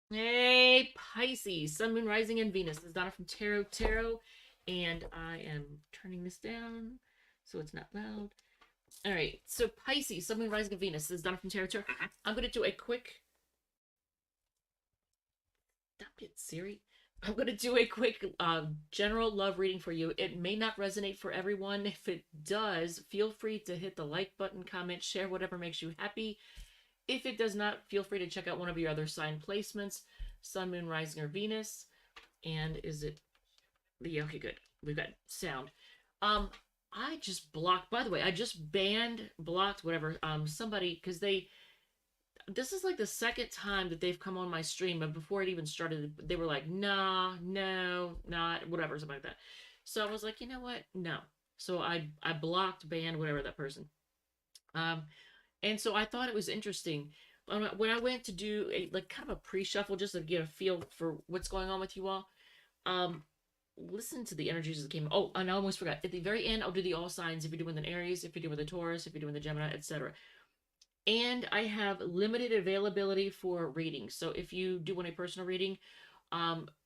Hey, Pisces, Sun, Moon, Rising, and Venus. This is Donna from Tarot Tarot, and I am turning this down so it's not loud. All right, so Pisces, Sun, Moon, Rising, and Venus. This is Donna from Tarot Tarot. I'm going to do a quick. Stop it, Siri. I'm going to do a quick general love reading for you. It may not resonate for everyone. If it does, feel free to hit the like button, comment, share whatever makes you happy. If it does not, feel free to check out one of your other sign placements, Sun, Moon, Rising, or Venus. And is it? Yeah, okay, good. We've got sound. Um, I just blocked. By the way, I just blocked, whatever. Somebody because they. This is like the second time that they've come on my stream, but before it even started, they were like, "Nah, no, not whatever, something like that." So I was like, you know what? No. So I blocked, banned, whatever that person. Um, and so I thought it was interesting when I went to do a like kind of a pre-shuffle just to get a feel for what's going on with you all. Um, listen to the energies that came. Oh, and I almost forgot. At the very end, I'll do the all signs. If you're doing an Aries, if you're doing the Taurus, if you're doing the Gemini, etc. And I have limited availability for readings. So if you do want a personal reading,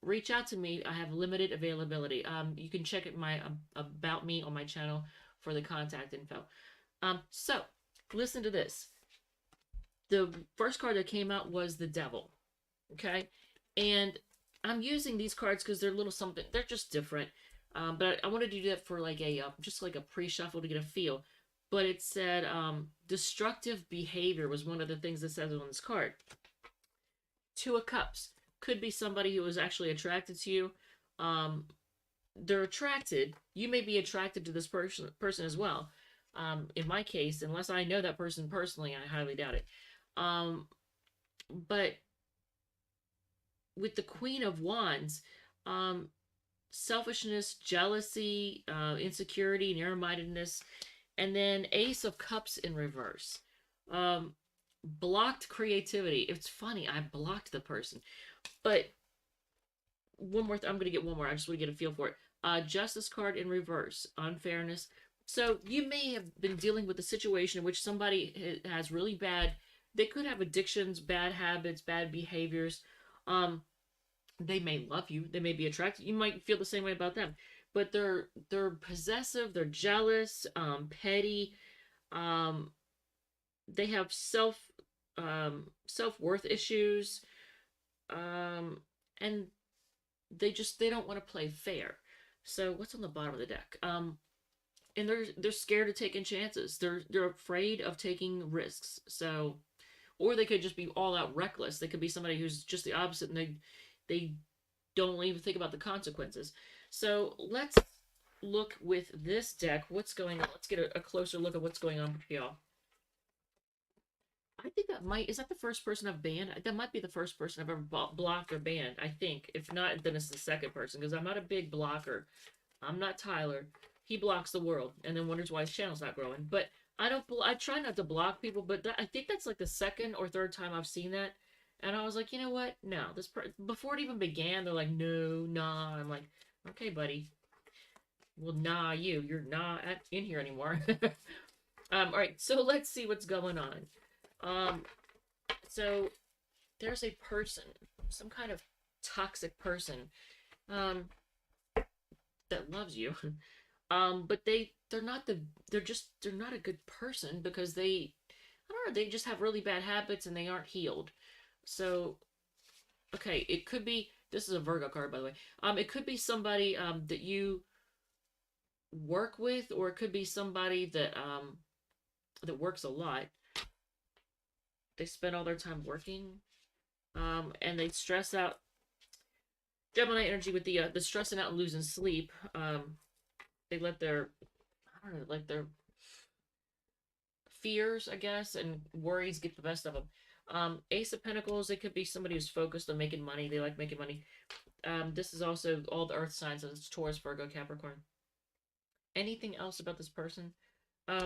reach out to me. I have limited availability. You can check it my about me on my channel for the contact info. So listen to this. The first card that came out was the Devil. Okay, and I'm using these cards because they're a little something. They're just different. But I wanted to do that for like a just like a pre-shuffle to get a feel. But it said destructive behavior was one of the things that says on this card. Two of Cups could be somebody who is actually attracted to you. Um, they're attracted. You may be attracted to this person as well. In my case, unless I know that person personally, I highly doubt it. Um, but with the Queen of Wands, um, selfishness, jealousy, insecurity, narrow-mindedness, and then Ace of Cups in reverse. Um, blocked creativity. It's funny. I blocked the person, but one more. I'm gonna get one more. I just want to get a feel for it. Justice card in reverse. Unfairness. So you may have been dealing with a situation in which somebody has really bad. They could have addictions, bad habits, bad behaviors. Um, they may love you, they may be attracted, you might feel the same way about them, but they're possessive, they're jealous, petty, um they have self-worth issues, um and they don't want to play fair. So what's on the bottom of the deck? And they're scared of taking chances, they're afraid of taking risks. So or they could just be all out reckless. They could be somebody who's just the opposite, and they don't even think about the consequences. So let's look with this deck. What's going on? Let's get a closer look at what's going on with y'all. I think that might, is that the first person I've banned? That might be the first person I've ever blocked or banned, I think. If not, then it's the second person, because I'm not a big blocker. I'm not Tyler. He blocks the world and then wonders why his channel's not growing. But I don't, I try not to block people, but I think that's like the second or third time I've seen that. And I was like, you know what? No, before it even began, they're like, no, nah. I'm like, okay, buddy. Well, nah, you're not in here anymore. All right, so let's see what's going on. Um, so there's a person, some kind of toxic person, um, that loves you. But they're not they're not a good person because I don't know, they just have really bad habits and they aren't healed. So okay, it could be, this is a Virgo card by the way. It could be somebody that you work with, or it could be somebody that works a lot. They spend all their time working. And they stress out. Gemini energy with the stressing out and losing sleep. They let their, I don't know, like their fears, I guess, and worries get the best of them. Ace of Pentacles, it could be somebody who's focused on making money. They like making money. This is also all the earth signs. So it's Taurus, Virgo, Capricorn. Anything else about this person?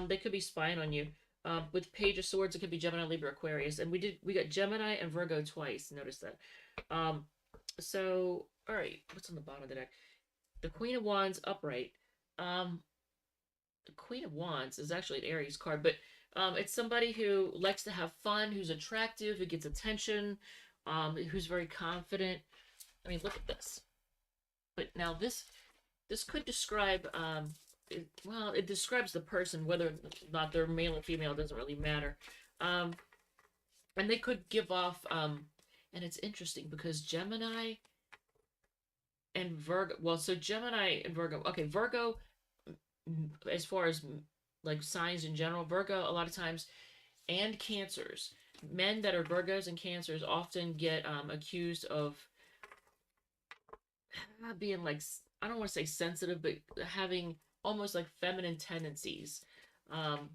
They could be spying on you. With Page of Swords, it could be Gemini, Libra, Aquarius. And we got Gemini and Virgo twice. Notice that. So, all right, what's on the bottom of the deck? The Queen of Wands upright. Um, the Queen of Wands is actually an Aries card, but it's somebody who likes to have fun, who's attractive, who gets attention. who's very confident. I mean, look at this. But now this could describe well, it describes the person, whether or not they're male or female doesn't really matter. Um, and they could give off and it's interesting because Gemini and Virgo, well, so Gemini and Virgo, okay, Virgo, as far as like signs in general, Virgo a lot of times, and Cancers, men that are Virgos and Cancers often get accused of being like, I don't want to say sensitive, but having almost like feminine tendencies. Um,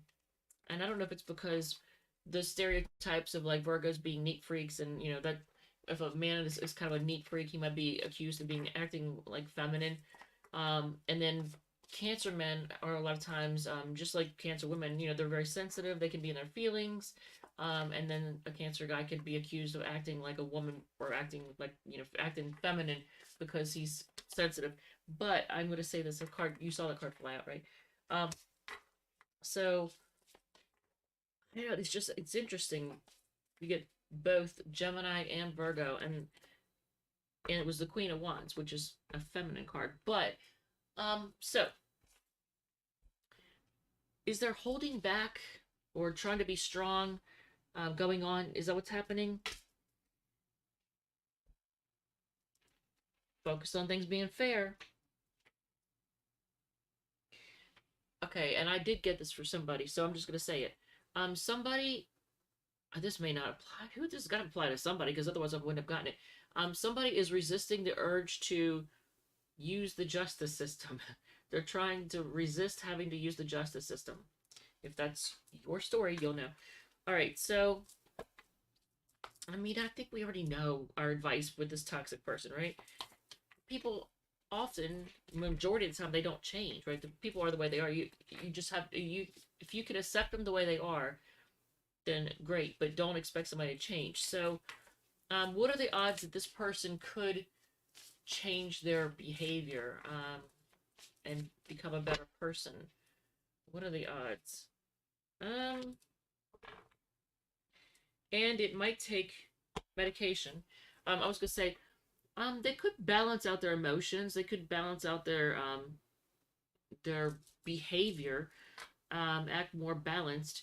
and I don't know if it's because the stereotypes of like Virgos being neat freaks, and you know that if a man is kind of a neat freak, he might be accused of being acting like feminine. And then Cancer men are a lot of times just like Cancer women. You know, they're very sensitive. They can be in their feelings. And then a Cancer guy could be accused of acting like a woman or acting like, you know, acting feminine because he's sensitive. But I'm going to say this: a card, you saw the card fly out, right? Um, so yeah, it's interesting. You get both Gemini and Virgo, and it was the Queen of Wands, which is a feminine card. But so is there holding back or trying to be strong going on? Is that what's happening? Focus on things being fair. Okay, and I did get this for somebody, so I'm just gonna say it. Somebody, this may not apply. Who this has got to apply to somebody because otherwise I wouldn't have gotten it. Somebody is resisting the urge to use the justice system. They're trying to resist having to use the justice system. If that's your story, you'll know. All right, so I mean, I think we already know our advice with this toxic person, right? People often, majority of the time, they don't change, right? The people are the way they are. You just have you if you can accept them the way they are, then great, but don't expect somebody to change. So, what are the odds that this person could change their behavior and become a better person? What are the odds? Um, and it might take medication. I was gonna say, they could balance out their emotions. They could balance out their behavior, act more balanced.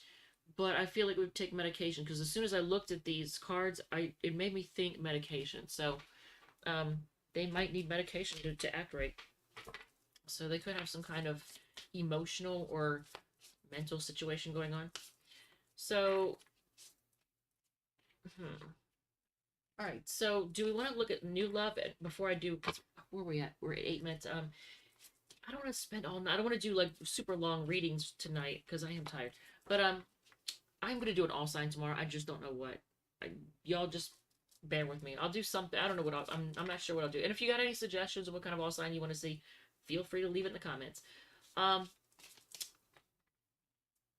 But I feel like we would take medication because as soon as I looked at these cards, it made me think medication. So, um, they might need medication to act right. So they could have some kind of emotional or mental situation going on. So, all right. So, do we want to look at new love before I do? Where are we at? We're at 8 minutes. I don't want to spend all night. I don't want to do like super long readings tonight because I am tired. But I'm gonna do an all sign tomorrow. I just don't know what. Y'all just bear with me. I'll do something. I don't know what I'm not sure what I'll do. And if you got any suggestions of what kind of all sign you want to see, feel free to leave it in the comments. Um,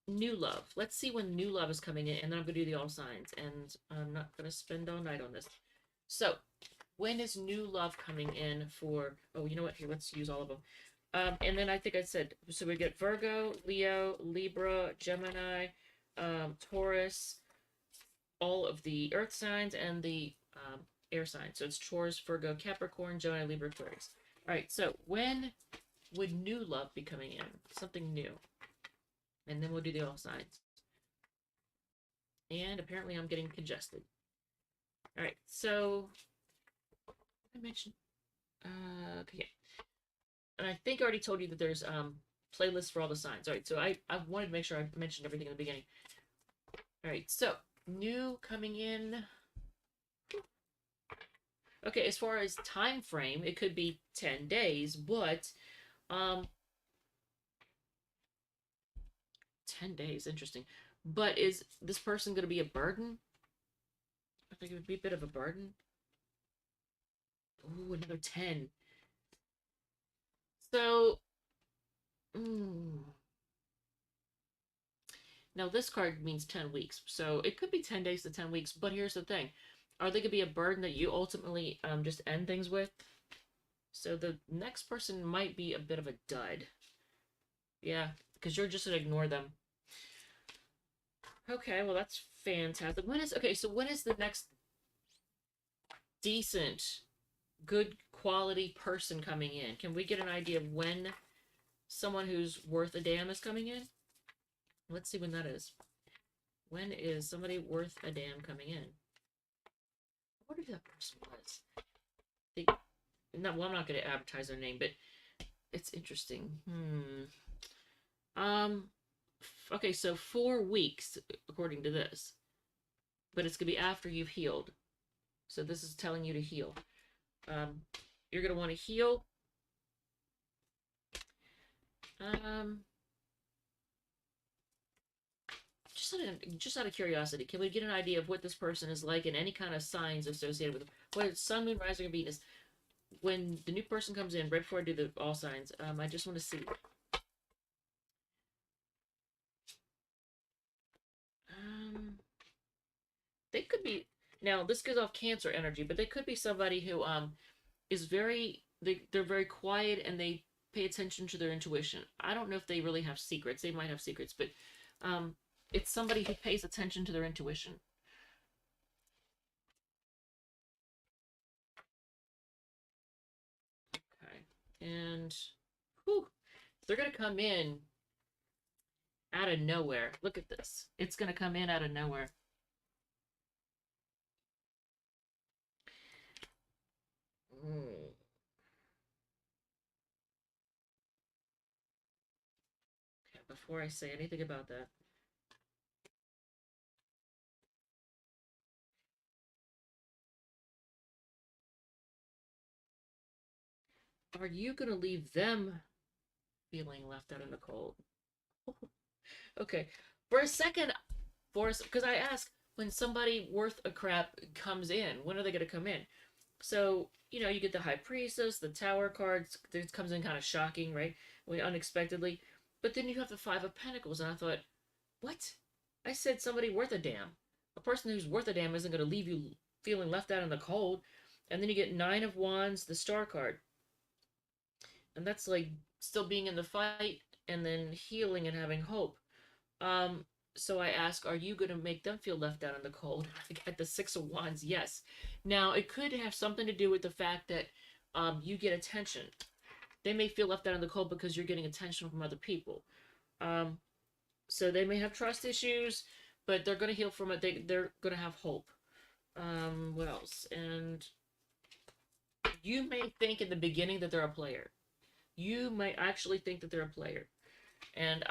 new love. Let's see when new love is coming in, and then I'm gonna do the all signs. And I'm not gonna spend all night on this. So, when is new love coming in for? Oh, you know what? Here, let's use all of them. And then I think I said so. We get Virgo, Leo, Libra, Gemini, Taurus, all of the Earth signs, and the air signs. So it's Taurus, Virgo, Capricorn, Gemini, Libra, Aquarius. All right. So when would new love be coming in? Something new, and then we'll do the all signs. And apparently, I'm getting congested. All right. So I mentioned. Okay. And I think I already told you that there's playlists for all the signs. All right. So I wanted to make sure I mentioned everything in the beginning. All right. So new coming in. Okay, as far as time frame, it could be 10 days, but 10 days, interesting. But is this person going to be a burden? I think it would be a bit of a burden. Ooh, another 10. So, now this card means 10 weeks. So it could be 10 days to 10 weeks, but here's the thing. Are they going to be a burden that you ultimately just end things with? So the next person might be a bit of a dud. Yeah, because you're just going to ignore them. Okay, well that's fantastic. Okay, so when is the next decent, good quality person coming in. Can we get an idea of when someone who's worth a damn is coming in? Let's see when that is. When is somebody worth a damn coming in? I wonder who that person was. They, no, well, I'm not going to advertise their name, but it's interesting. Okay, so 4 weeks, according to this. But it's going to be after you've healed. So this is telling you to heal. You're going to want to heal. Just out of curiosity, can we get an idea of what this person is like and any kind of signs associated with them? Whether it's sun, moon, rising, or Venus. When the new person comes in, right before I do the all signs, I just want to see. They could be, now this gives off Cancer energy, but they could be somebody who is they're very quiet and they pay attention to their intuition. I don't know if they really have secrets. They might have secrets, but it's somebody who pays attention to their intuition. Okay. And whew, they're going to come in out of nowhere. Look at this. It's going to come in out of nowhere. Okay, before I say anything about that, are you going to leave them feeling left out in the cold? Okay. For a second, because I ask, when somebody worth a crap comes in, when are they going to come in? So, you get the High Priestess, the Tower cards. This comes in kind of shocking, right? Unexpectedly. But then you have the Five of Pentacles, and I thought, what? I said somebody worth a damn. A person who's worth a damn isn't going to leave you feeling left out in the cold. And then you get Nine of Wands, the Star card. And that's like still being in the fight and then healing and having hope. So I ask, are you going to make them feel left out in the cold? I got the Six of Wands, yes. Now, it could have something to do with the fact that you get attention. They may feel left out in the cold because you're getting attention from other people. So they may have trust issues, but they're going to heal from it. They're going to have hope. What else? And you may think in the beginning that they're a player. You might actually think that they're a player. And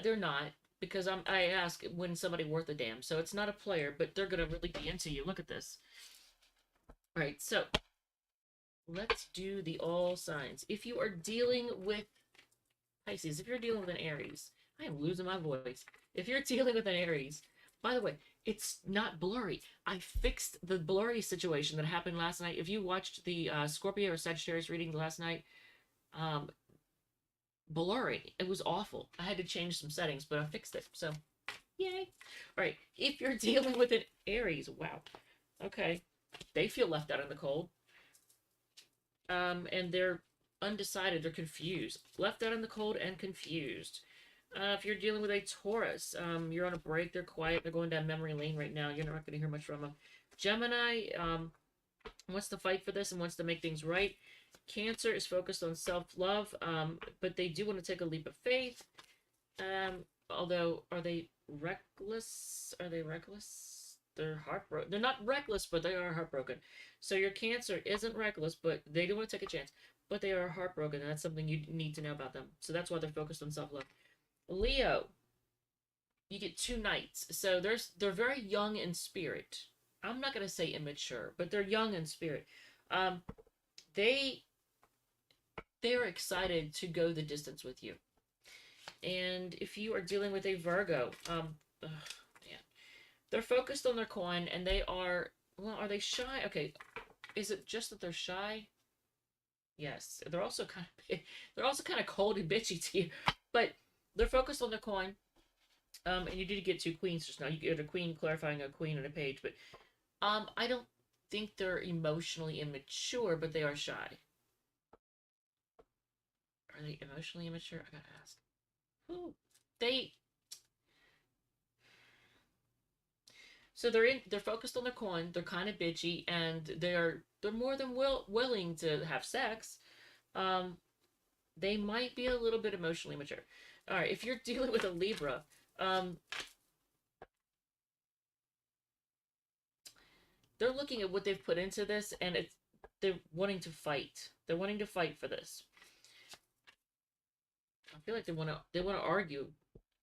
they're not, because I ask when somebody worth a damn. So it's not a player, but they're going to really be into you. Look at this. All right, so let's do the all signs. If you are dealing with Pisces, if you're dealing with an Aries, I am losing my voice. If you're dealing with an Aries, by the way, it's not blurry. I fixed the blurry situation that happened last night. If you watched the Scorpio or Sagittarius reading last night, blurry, it was awful. I had to change some settings, but I fixed it. So, yay. All right, if you're dealing with an Aries, wow. Okay, they feel left out in the cold. And they're undecided, they're confused. Left out in the cold and confused. If you're dealing with a Taurus, you're on a break, they're quiet, they're going down memory lane right now. You're not going to hear much from them. Gemini wants to fight for this and wants to make things right. Cancer is focused on self-love, but they do want to take a leap of faith. Although, are they reckless? Are they reckless? They're heartbroken. They're not reckless, but they are heartbroken. So your Cancer isn't reckless, but they do want to take a chance. But they are heartbroken, and that's something you need to know about them. So that's why they're focused on self-love. Leo, you get 2 knights. So they're very young in spirit. I'm not going to say immature, but they're young in spirit. They're excited to go the distance with you. And if you are dealing with a Virgo, man, they're focused on their coin, and they are, well, are they shy? Okay, is it just that they're shy? Yes, they're also kind of cold and bitchy to you, but they're focused on their coin. And you did get 2 queens just now. You get a queen clarifying a queen and a page, but I don't think they're emotionally immature, but they are shy. Are they emotionally immature? I gotta ask. Who? So they're focused on their coin. They're kind of bitchy, and they're more than willing to have sex. Um, they might be a little bit emotionally mature. All right, if you're dealing with a Libra, um, they're looking at what they've put into this, and they're wanting to fight. They're wanting to fight for this. I feel like they want to argue.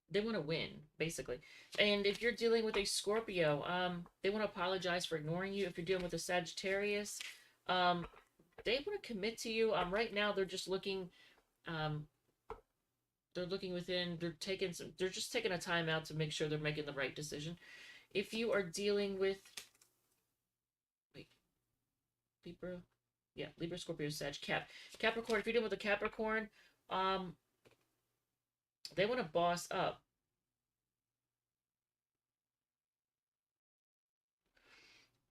They want to win, basically. And if you're dealing with a Scorpio, they want to apologize for ignoring you. If you're dealing with a Sagittarius, um, they want to commit to you. Right now they're just looking. Um, they're looking within. They're just taking a time out to make sure they're making the right decision. If you are dealing with, wait, Libra, yeah, Libra, Scorpio, Sag, Capricorn. If you're dealing with a Capricorn, um, they want to boss up.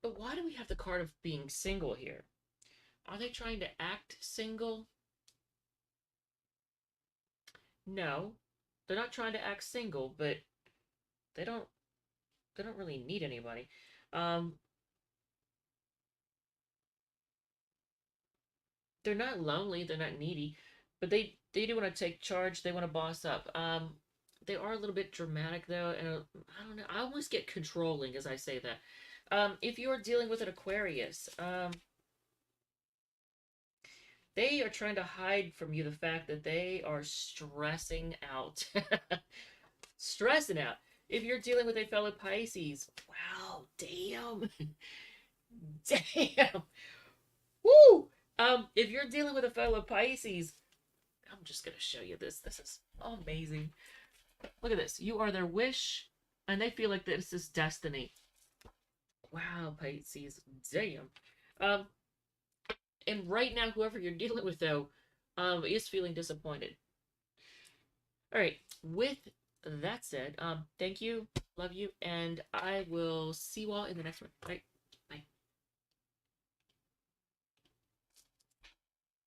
But why do we have the card of being single here? Are they trying to act single? No, they're not trying to act single, but they don't they don't really need anybody. Um, they're not lonely, they're not needy, but they do want to take charge. They want to boss up. They are a little bit dramatic though, and I don't know. I almost get controlling as I say that. If you are dealing with an Aquarius, they are trying to hide from you the fact that they are stressing out. Stressing out. If you're dealing with a fellow Pisces, wow, damn. Damn. Woo! If you're dealing with a fellow Pisces, I'm just gonna show you this. This is amazing. Look at this. You are their wish, and they feel like this is destiny. Wow, Pisces. Damn. Um, and right now, whoever you're dealing with, though, is feeling disappointed. All right. With that said, thank you, love you, and I will see you all in the next one. Bye.